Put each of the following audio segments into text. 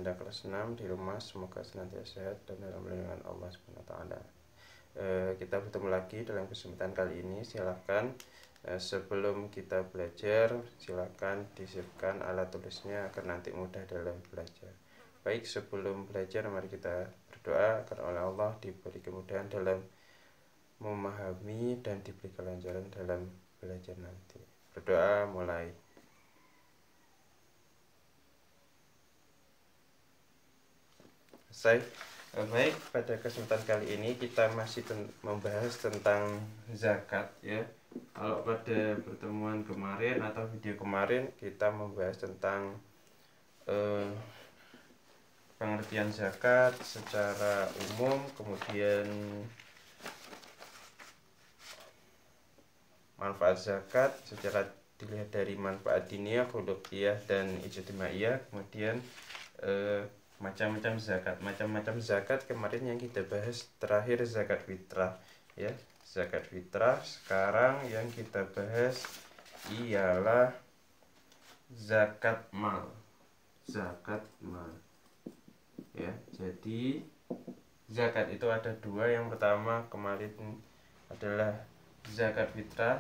Anda kelas 6 di rumah, semoga senantiasa sehat dan dalam lindungan Allah SWT. Kita bertemu lagi dalam kesempatan kali ini. Silahkan sebelum kita belajar, silahkan disiapkan alat tulisnya agar nanti mudah dalam belajar. Baik, sebelum belajar mari kita berdoa agar oleh Allah diberi kemudahan dalam memahami dan diberi kelancaran dalam belajar nanti. Berdoa mulai. Selesai. Baik, pada kesempatan kali ini kita masih membahas tentang zakat ya. Kalau pada pertemuan kemarin atau video kemarin kita membahas tentang pengertian zakat secara umum, kemudian manfaat zakat secara dilihat dari manfaat diniyah, khuluqiyah, dan ijtimaiyah, kemudian macam-macam zakat kemarin yang kita bahas terakhir zakat fitrah ya. Zakat fitrah. Sekarang yang kita bahas ialah zakat mal ya. Jadi zakat itu ada dua. Yang pertama kemarin adalah zakat fitrah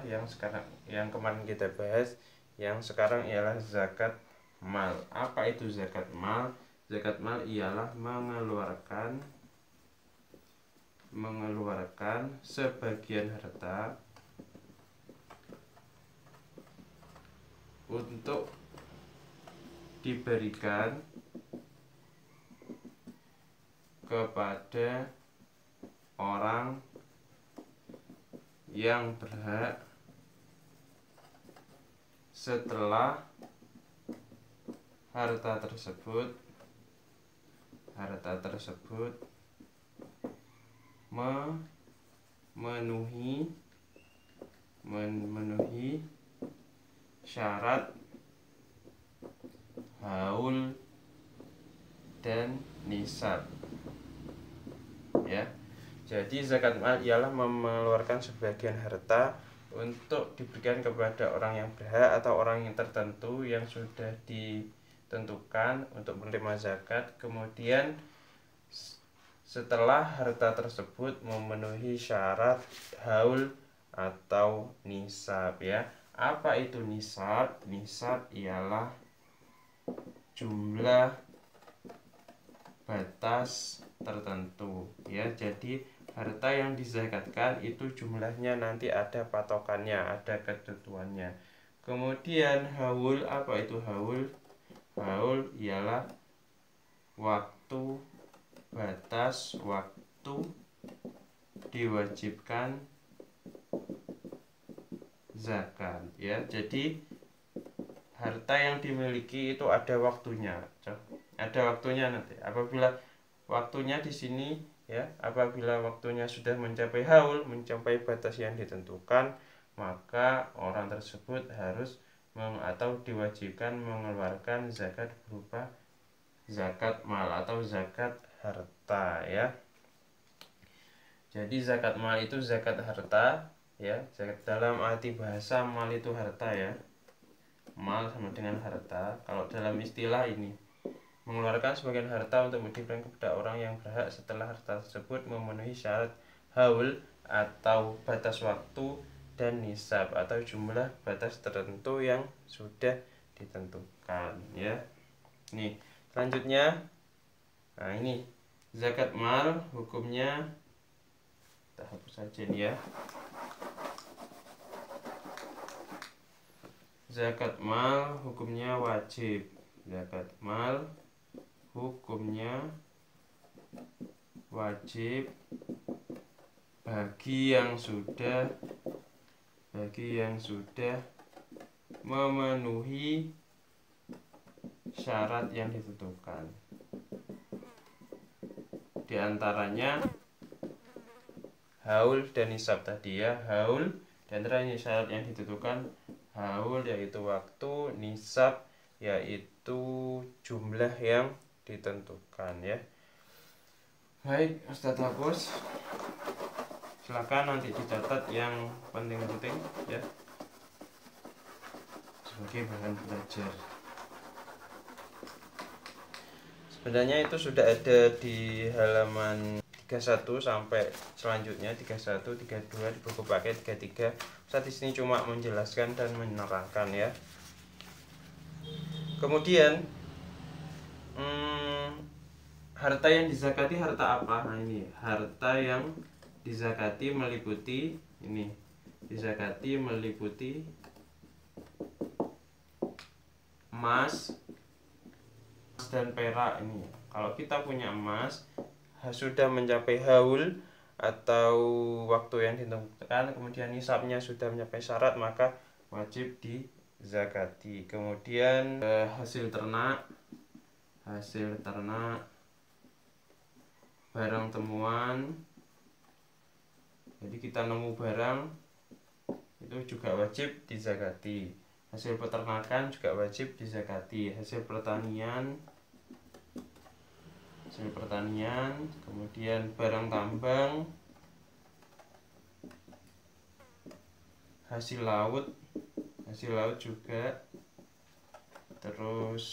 yang kemarin kita bahas. Yang sekarang ialah zakat mal. Apa itu zakat mal? Zakat mal ialah mengeluarkan sebagian harta untuk diberikan kepada orang yang berhak setelah harta tersebut memenuhi syarat haul dan nisab ya. Jadi zakat mal ialah mengeluarkan sebagian harta untuk diberikan kepada orang yang berhak atau orang yang tertentu yang sudah ditentukan untuk menerima zakat, kemudian setelah harta tersebut memenuhi syarat haul atau nisab ya. Apa itu nisab? Nisab ialah jumlah batas tertentu ya. Jadi harta yang dizakatkan itu jumlahnya nanti ada patokannya, ada ketentuannya. Kemudian haul, apa itu haul? Haul ialah batas waktu diwajibkan zakat ya. Jadi harta yang dimiliki itu ada waktunya. Nanti. Apabila waktunya di sini ya, apabila waktunya sudah mencapai haul, mencapai batas yang ditentukan, maka orang tersebut harus atau diwajibkan mengeluarkan zakat berupa zakat mal atau zakat harta ya. Jadi zakat mal itu zakat harta ya. Zakat dalam arti bahasa mal itu harta ya. Mal sama dengan harta. Kalau dalam istilah ini mengeluarkan sebagian harta untuk diberikan kepada orang yang berhak setelah harta tersebut memenuhi syarat haul atau batas waktu dan nisab atau jumlah batas tertentu yang sudah ditentukan ya. Nih, selanjutnya nah ini zakat mal hukumnya, kita hapus saja nih ya. Zakat mal hukumnya wajib. Zakat mal hukumnya wajib bagi yang sudah memenuhi syarat yang ditentukan. Di antaranya haul dan nisab tadi ya. Haul di antaranya syarat yang ditentukan, haul yaitu waktu, nisab yaitu jumlah yang ditentukan ya. Baik, Ustadz hapus. Silakan nanti dicatat yang penting-penting ya sebagai bahan belajar. Sebenarnya itu sudah ada di halaman 31 sampai selanjutnya 31, 32 di buku paket 33. Saya di sini cuma menjelaskan dan menerangkan ya. Kemudian harta yang dizakati harta apa? Nah ini harta yang dizakati meliputi ini. Dizakati meliputi emas dan perak ini. Kalau kita punya emas sudah mencapai haul atau waktu yang ditentukan, kemudian nisabnya sudah mencapai syarat, maka wajib dizakati. Kemudian hasil ternak, barang temuan. Jadi kita nemu barang itu juga wajib dizakati. Hasil peternakan juga wajib dizakati. Hasil pertanian, kemudian barang tambang, hasil laut juga. Terus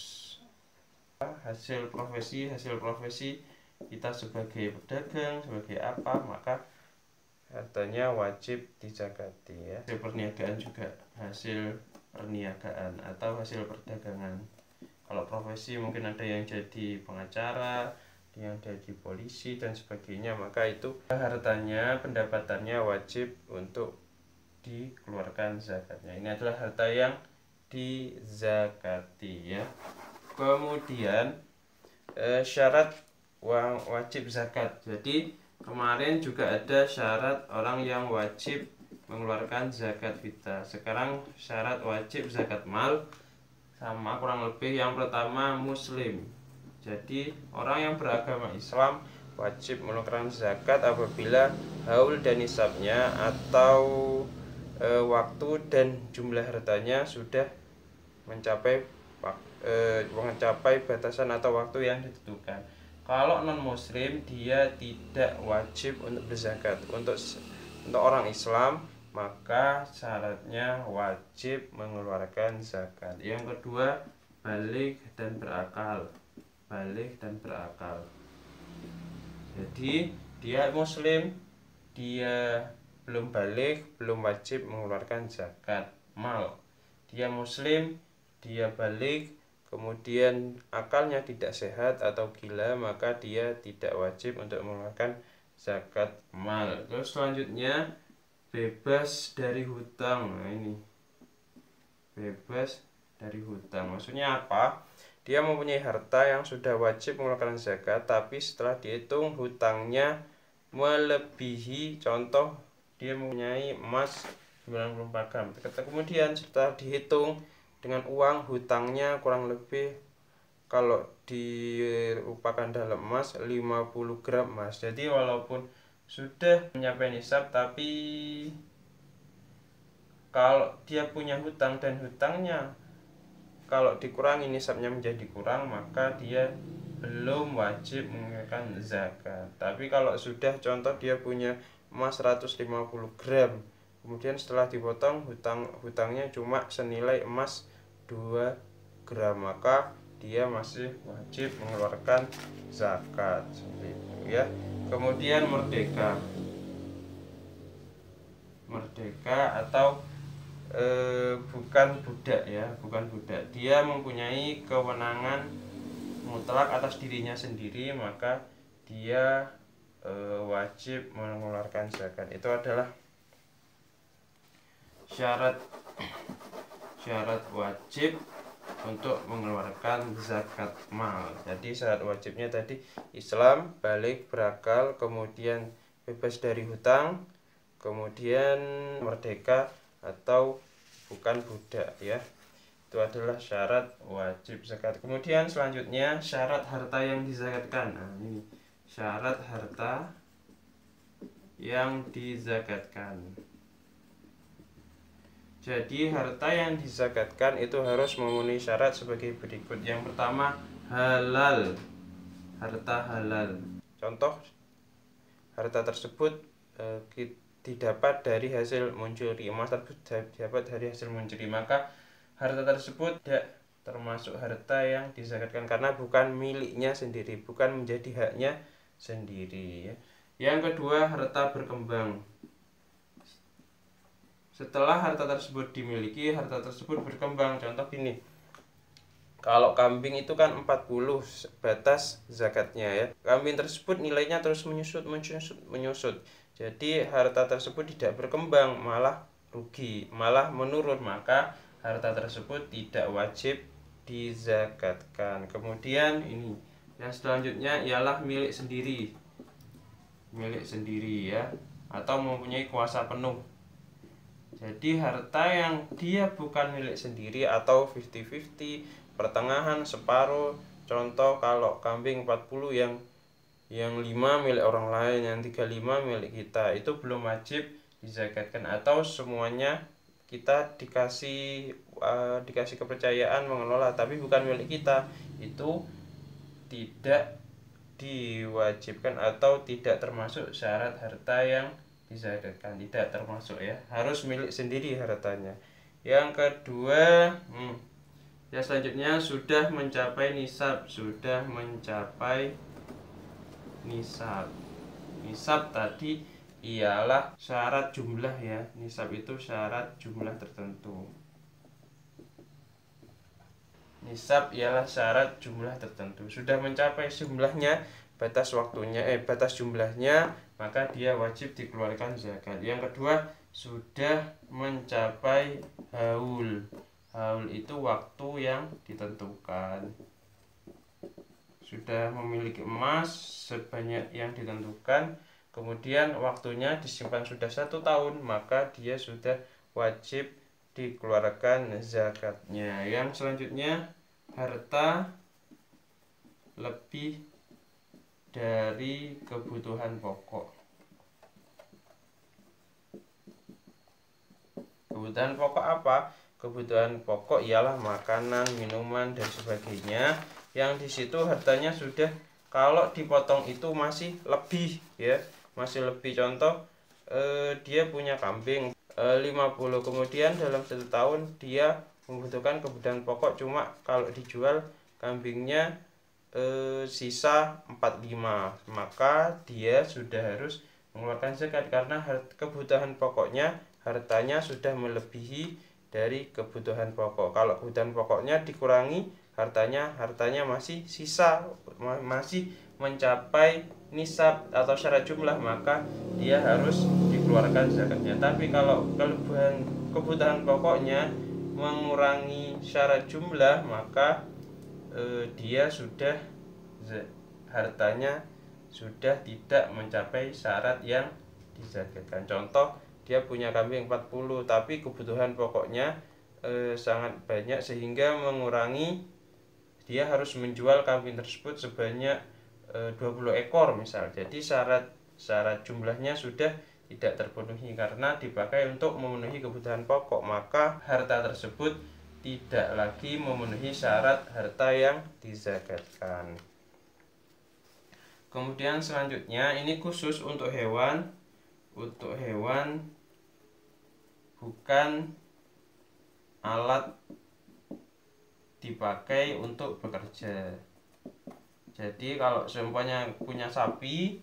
hasil profesi kita sebagai pedagang, sebagai apa, maka hartanya wajib dizakati ya. Hasil perniagaan juga, hasil perniagaan atau hasil perdagangan. Kalau profesi mungkin ada yang jadi pengacara, yang jadi polisi dan sebagainya, maka itu hartanya, pendapatannya wajib untuk dikeluarkan zakatnya. Ini adalah harta yang dizakati ya. Kemudian syarat wajib zakat. Jadi kemarin juga ada syarat orang yang wajib mengeluarkan zakat fitrah. Sekarang syarat wajib zakat mal sama kurang lebih. Yang pertama muslim. Jadi orang yang beragama Islam wajib mengeluarkan zakat apabila haul dan nisabnya atau waktu dan jumlah hartanya sudah mencapai batasan atau waktu yang ditentukan. Kalau non muslim dia tidak wajib untuk berzakat. Untuk orang Islam maka syaratnya wajib mengeluarkan zakat. Yang kedua baligh dan berakal. Jadi dia muslim, dia belum baligh, belum wajib mengeluarkan zakat mal. Dia muslim, dia baligh, kemudian akalnya tidak sehat atau gila, maka dia tidak wajib untuk mengeluarkan zakat mal. Terus selanjutnya bebas dari hutang. Nah ini bebas dari hutang maksudnya apa? Dia mempunyai harta yang sudah wajib mengeluarkan zakat, tapi setelah dihitung hutangnya melebihi, contoh dia mempunyai emas 94 gram. Kemudian setelah dihitung dengan uang, hutangnya kurang lebih kalau dirupakan dalam emas 50 gram emas. Jadi walaupun sudah mencapai nisab, tapi kalau dia punya hutang dan hutangnya kalau dikurangi nisabnya menjadi kurang, maka dia belum wajib mengeluarkan zakat. Tapi kalau sudah, contoh dia punya emas 150 gram, kemudian setelah dipotong hutangnya cuma senilai emas 2 gram, maka dia masih wajib mengeluarkan zakat seperti itu ya. Kemudian merdeka atau bukan budak ya, dia mempunyai kewenangan mutlak atas dirinya sendiri, maka dia wajib mengeluarkan zakat. Itu adalah syarat wajib untuk mengeluarkan zakat mal. Jadi syarat wajibnya tadi Islam, baligh, berakal, kemudian bebas dari hutang, kemudian merdeka atau bukan budak ya. Itu adalah syarat wajib zakat. Kemudian selanjutnya syarat harta yang dizakatkan. Nah, ini syarat harta yang dizakatkan. Jadi harta yang dizakatkan itu harus memenuhi syarat sebagai berikut. Yang pertama halal. Harta halal. Contoh harta tersebut didapat dari hasil mencuri, emas tersebut didapat dari hasil mencuri, maka harta tersebut tidak termasuk harta yang dizakatkan karena bukan miliknya sendiri, bukan menjadi haknya sendiri ya. Yang kedua, harta berkembang. Setelah harta tersebut dimiliki, harta tersebut berkembang. Contoh gini, kalau kambing itu kan 40 batas zakatnya ya. Kambing tersebut nilainya terus menyusut. Jadi harta tersebut tidak berkembang, malah rugi, malah menurun, maka harta tersebut tidak wajib dizakatkan. Kemudian ini yang selanjutnya ialah milik sendiri. Milik sendiri ya, atau mempunyai kuasa penuh. Jadi harta yang dia bukan milik sendiri atau 50-50, pertengahan, separuh. Contoh kalau kambing 40 yang 5 milik orang lain, yang 35 milik kita, itu belum wajib dizakatkan. Atau semuanya kita dikasih kepercayaan mengelola tapi bukan milik kita, itu tidak diwajibkan atau tidak termasuk syarat harta yang dizakatkan, tidak termasuk ya, harus milik sendiri hartanya. Yang kedua, yang selanjutnya sudah mencapai nisab. Nisab tadi ialah syarat jumlah ya, nisab itu syarat jumlah tertentu. Nisab ialah syarat jumlah tertentu. Sudah mencapai jumlahnya, batas waktunya, batas jumlahnya, maka dia wajib dikeluarkan zakat. Yang kedua, sudah mencapai haul. Haul itu waktu yang ditentukan. Sudah memiliki emas sebanyak yang ditentukan, kemudian waktunya disimpan sudah 1 tahun, maka dia sudah wajib dikeluarkan zakatnya. Yang selanjutnya, harta lebih dari kebutuhan pokok. Kebutuhan pokok apa? Kebutuhan pokok ialah makanan, minuman, dan sebagainya. Yang di situ hartanya sudah, kalau dipotong itu masih lebih ya, masih lebih. Contoh, dia punya kambing 50, kemudian dalam 1 tahun dia membutuhkan kebutuhan pokok, cuma kalau dijual kambingnya sisa 45, maka dia sudah harus mengeluarkan zakat karena kebutuhan pokoknya, hartanya sudah melebihi dari kebutuhan pokok. Kalau kebutuhan pokoknya dikurangi, hartanya masih sisa, masih mencapai nisab atau syarat jumlah, maka dia harus dikeluarkan zakatnya. Tapi kalau kebutuhan pokoknya mengurangi syarat jumlah, maka dia sudah, hartanya sudah tidak mencapai syarat yang dizakatkan. Contoh, dia punya kambing 40 tapi kebutuhan pokoknya sangat banyak sehingga mengurangi, dia harus menjual kambing tersebut sebanyak 20 ekor misal. Jadi syarat jumlahnya sudah tidak terpenuhi karena dipakai untuk memenuhi kebutuhan pokok, maka harta tersebut tidak lagi memenuhi syarat harta yang dizakatkan. Kemudian selanjutnya, ini khusus untuk hewan. Untuk hewan bukan alat dipakai untuk bekerja. Jadi kalau seumpamanya punya sapi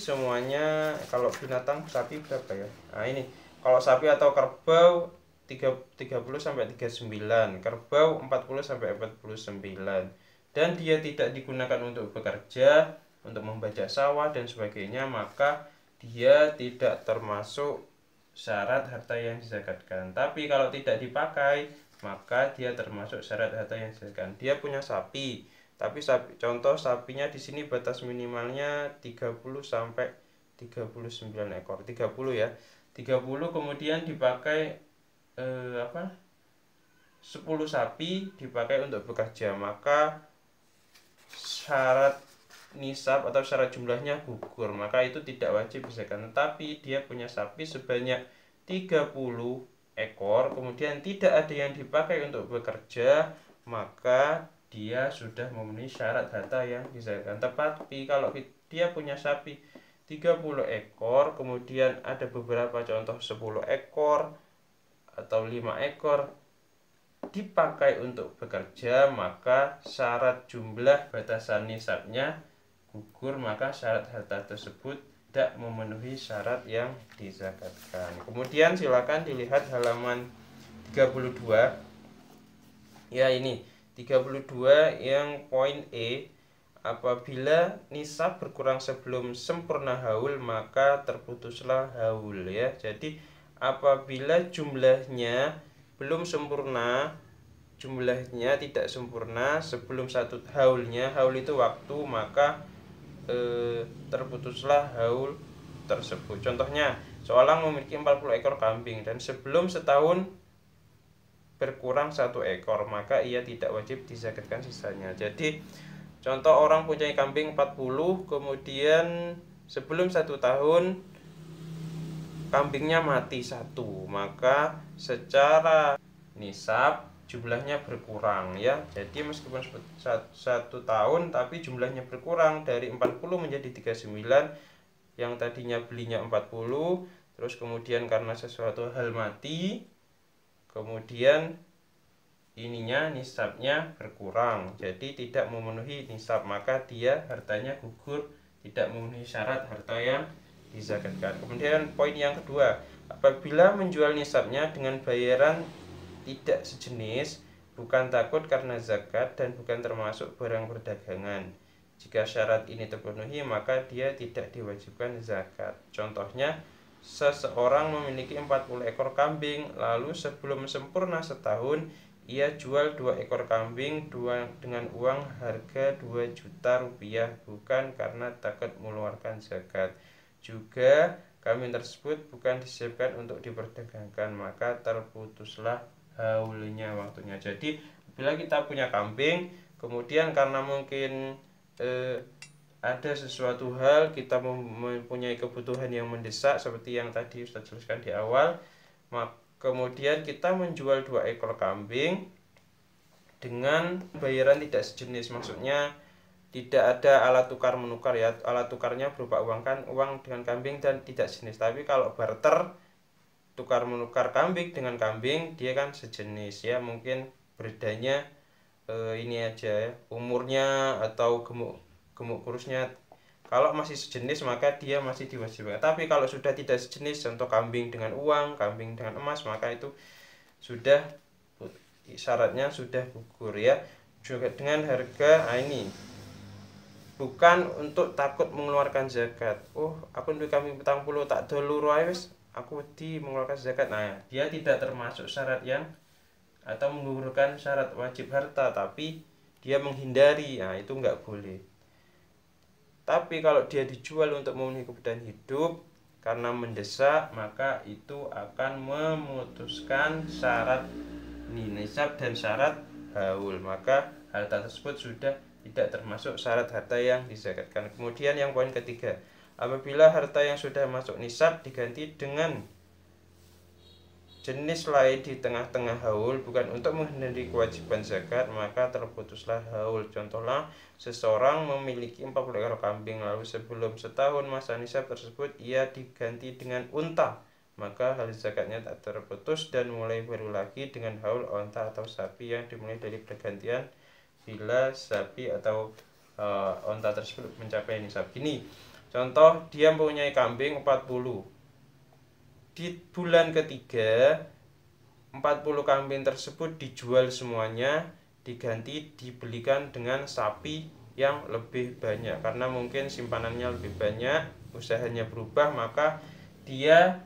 semuanya, kalau binatang sapi berapa ya? Nah ini, kalau sapi atau kerbau 30 sampai 39, kerbau 40 sampai 49, dan dia tidak digunakan untuk bekerja, untuk membajak sawah dan sebagainya, maka dia tidak termasuk syarat harta yang dizakatkan. Tapi kalau tidak dipakai, maka dia termasuk syarat harta yang dizakatkan. Dia punya sapi, tapi contoh sapinya di sini batas minimalnya 30 sampai 39 ekor. 30 ya. 30 kemudian dipakai 10 sapi dipakai untuk bekerja, maka syarat nisab atau syarat jumlahnya gugur, maka itu tidak wajib dizakatkan. Tapi dia punya sapi sebanyak 30 ekor, kemudian tidak ada yang dipakai untuk bekerja, maka dia sudah memenuhi syarat harta yang dizakatkan. Tapi kalau dia punya sapi 30 ekor, kemudian ada beberapa contoh 10 ekor atau 5 ekor, dipakai untuk bekerja, maka syarat jumlah batasan nisabnya gugur, maka syarat harta tersebut tidak memenuhi syarat yang dizakatkan. Kemudian silakan dilihat halaman 32. Ya, ini 32 yang poin E. Apabila nisab berkurang sebelum sempurna haul, maka terputuslah haul, ya. Jadi apabila jumlahnya belum sempurna, jumlahnya tidak sempurna sebelum satu haulnya, haul itu waktu, maka terputuslah haul tersebut. Contohnya, seorang memiliki 40 ekor kambing dan sebelum setahun berkurang 1 ekor, maka ia tidak wajib dizakatkan sisanya. Jadi contoh, orang punya kambing 40, kemudian sebelum 1 tahun kambingnya mati 1, maka secara nisab jumlahnya berkurang, ya. Jadi meskipun 1 tahun tapi jumlahnya berkurang dari 40 menjadi 39, yang tadinya belinya 40, terus kemudian karena sesuatu hal mati, kemudian ininya nisabnya berkurang, jadi tidak memenuhi nisab, maka dia hartanya gugur, tidak memenuhi syarat harta yang dizakatkan. Kemudian poin yang kedua, apabila menjual nisabnya dengan bayaran tidak sejenis, bukan takut karena zakat dan bukan termasuk barang perdagangan. Jika syarat ini terpenuhi, maka dia tidak diwajibkan zakat. Contohnya, seseorang memiliki 40 ekor kambing, lalu sebelum sempurna setahun ia jual 2 ekor kambing dengan uang harga 2 juta rupiah, bukan karena takut mengeluarkan zakat. Juga kambing tersebut bukan disiapkan untuk diperdagangkan, maka terputuslah haulnya, waktunya. Jadi bila kita punya kambing, kemudian karena mungkin ada sesuatu hal, kita mempunyai kebutuhan yang mendesak seperti yang tadi Ustaz jelaskan di awal, kemudian kita menjual 2 ekor kambing dengan bayaran tidak sejenis, maksudnya tidak ada alat tukar menukar, ya. Alat tukarnya berupa uang, kan, uang dengan kambing dan tidak sejenis. Tapi kalau barter, tukar menukar kambing dengan kambing, dia kan sejenis, ya. Mungkin bedanya ini aja, ya, umurnya atau gemuk kurusnya. Kalau masih sejenis maka dia masih diwajibkan. Tapi kalau sudah tidak sejenis, contoh kambing dengan uang, kambing dengan emas, maka itu sudah syaratnya sudah gugur, ya. Juga dengan harga ini bukan untuk takut mengeluarkan zakat. Oh, aku duwe kambing 40 tak dolu wae wis, aku wedi mengeluarkan zakat. Nah, dia tidak termasuk syarat yang atau menggugurkan syarat wajib harta, tapi dia menghindari. Nah, itu enggak boleh. Tapi kalau dia dijual untuk memenuhi kebutuhan hidup karena mendesak, maka itu akan memutuskan syarat nisab dan syarat haul, maka harta tersebut sudah tidak termasuk syarat harta yang dizakatkan. Kemudian yang poin ketiga, apabila harta yang sudah masuk nisab diganti dengan jenis lain di tengah-tengah haul, bukan untuk menghindari kewajiban zakat, maka terputuslah haul. Contohnya, seseorang memiliki 40 ekor kambing, lalu sebelum setahun masa nisab tersebut ia diganti dengan unta, maka hal zakatnya tak terputus dan mulai baru lagi dengan haul unta atau sapi yang dimulai dari pergantian bila sapi atau unta tersebut mencapai nisab. Gini, contoh, dia mempunyai kambing 40. Di bulan ketiga 40 kambing tersebut dijual semuanya, diganti dibelikan dengan sapi yang lebih banyak, karena mungkin simpanannya lebih banyak, usahanya berubah, maka dia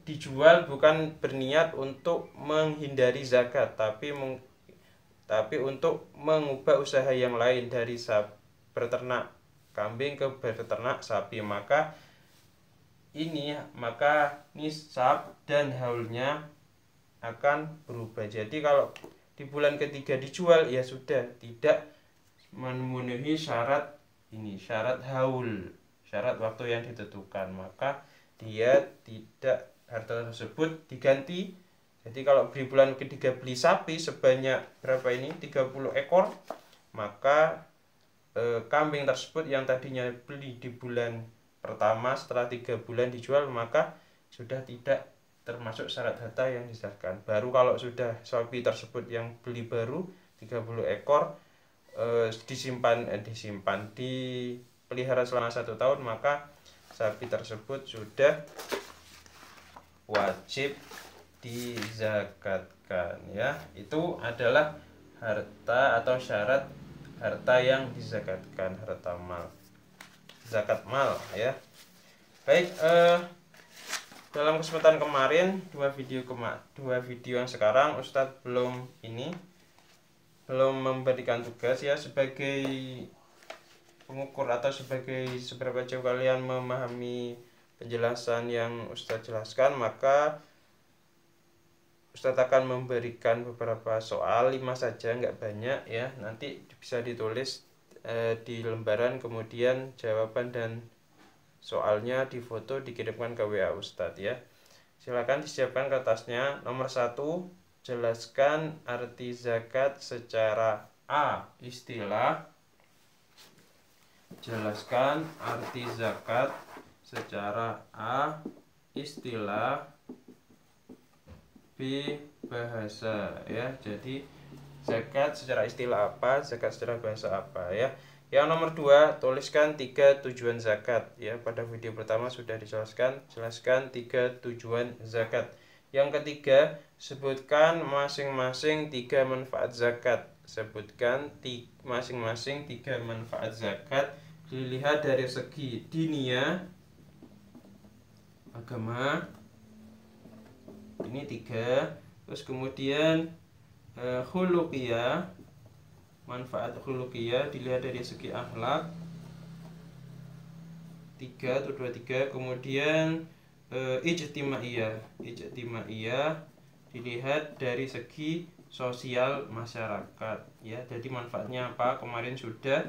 dijual bukan berniat untuk menghindari zakat, tapi untuk mengubah usaha yang lain dari berternak kambing ke berternak sapi, maka nisab dan haulnya akan berubah. Jadi kalau di bulan ketiga dijual, ya sudah tidak memenuhi syarat haul, syarat waktu yang ditentukan, maka dia tidak, harta tersebut diganti. Jadi kalau di bulan ketiga beli sapi sebanyak berapa ini, 30 ekor, maka kambing tersebut yang tadinya beli di bulan pertama setelah 3 bulan dijual, maka sudah tidak termasuk syarat harta yang disahkan. Baru kalau sudah sapi tersebut yang beli baru 30 ekor dipelihara selama 1 tahun, maka sapi tersebut sudah wajib dizakatkan ya. Itu adalah harta atau syarat harta yang dizakatkan, harta mal, zakat mal ya. Baik, dalam kesempatan kemarin dua video yang sekarang Ustadz belum memberikan tugas ya, sebagai pengukur atau sebagai seberapa jauh kalian memahami penjelasan yang Ustadz jelaskan, maka Ustadz akan memberikan beberapa soal, 5 saja, nggak banyak ya. Nanti bisa ditulis di lembaran, kemudian jawaban dan soalnya difoto dikirimkan ke WA Ustadz ya. Silakan disiapkan kertasnya. Nomor 1, jelaskan arti zakat secara A. Istilah. Jelaskan arti zakat secara A. Istilah. B. Bahasa ya. Jadi zakat secara istilah apa, zakat secara bahasa apa ya. Yang nomor 2, tuliskan 3 tujuan zakat ya. Pada video pertama sudah jelaskan 3 tujuan zakat. Yang ketiga, sebutkan masing-masing 3 manfaat zakat. Sebutkan masing-masing 3 manfaat zakat. Dilihat dari segi dinia, agama, ini 3. Terus kemudian khuluqiyah, manfaat khuluqiyah dilihat dari segi akhlak, 3. Kemudian ijtimaiyah dilihat dari segi sosial masyarakat ya. Jadi manfaatnya apa? Kemarin sudah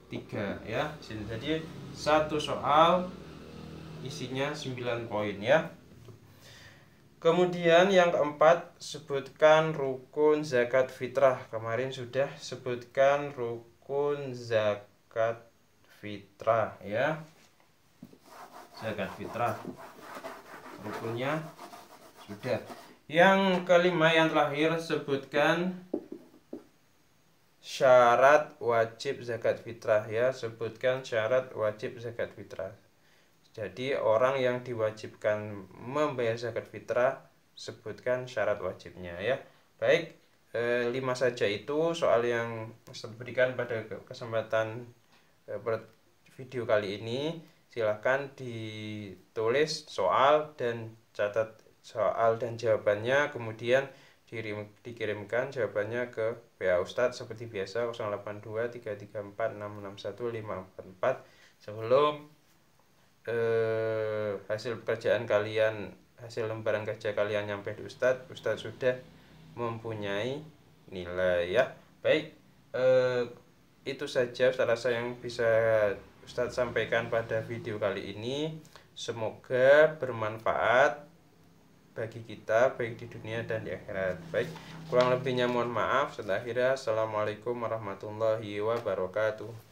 3 ya. Jadi satu soal isinya 9 poin ya. Kemudian yang keempat, sebutkan rukun zakat fitrah. Kemarin sudah sebutkan rukun zakat fitrah ya. Zakat fitrah rukunnya sudah. Yang kelima, yang terakhir, sebutkan syarat wajib zakat fitrah ya. Sebutkan syarat wajib zakat fitrah. Jadi orang yang diwajibkan membayar zakat fitrah, sebutkan syarat wajibnya ya. Baik, 5 saja itu soal yang saya berikan pada kesempatan video kali ini. Silahkan ditulis soal dan catat soal dan jawabannya, kemudian dikirimkan jawabannya ke WA Ustadz seperti biasa 082 334 661 544. Sebelum hasil pekerjaan kalian, hasil lembaran kerja kalian nyampe di Ustadz sudah mempunyai nilai ya. Baik, itu saja Ustadz rasa yang bisa Ustadz sampaikan pada video kali ini. Semoga bermanfaat bagi kita baik di dunia dan di akhirat. Baik, kurang lebihnya mohon maaf. Setelah akhirnya, assalamualaikum warahmatullahi wabarakatuh.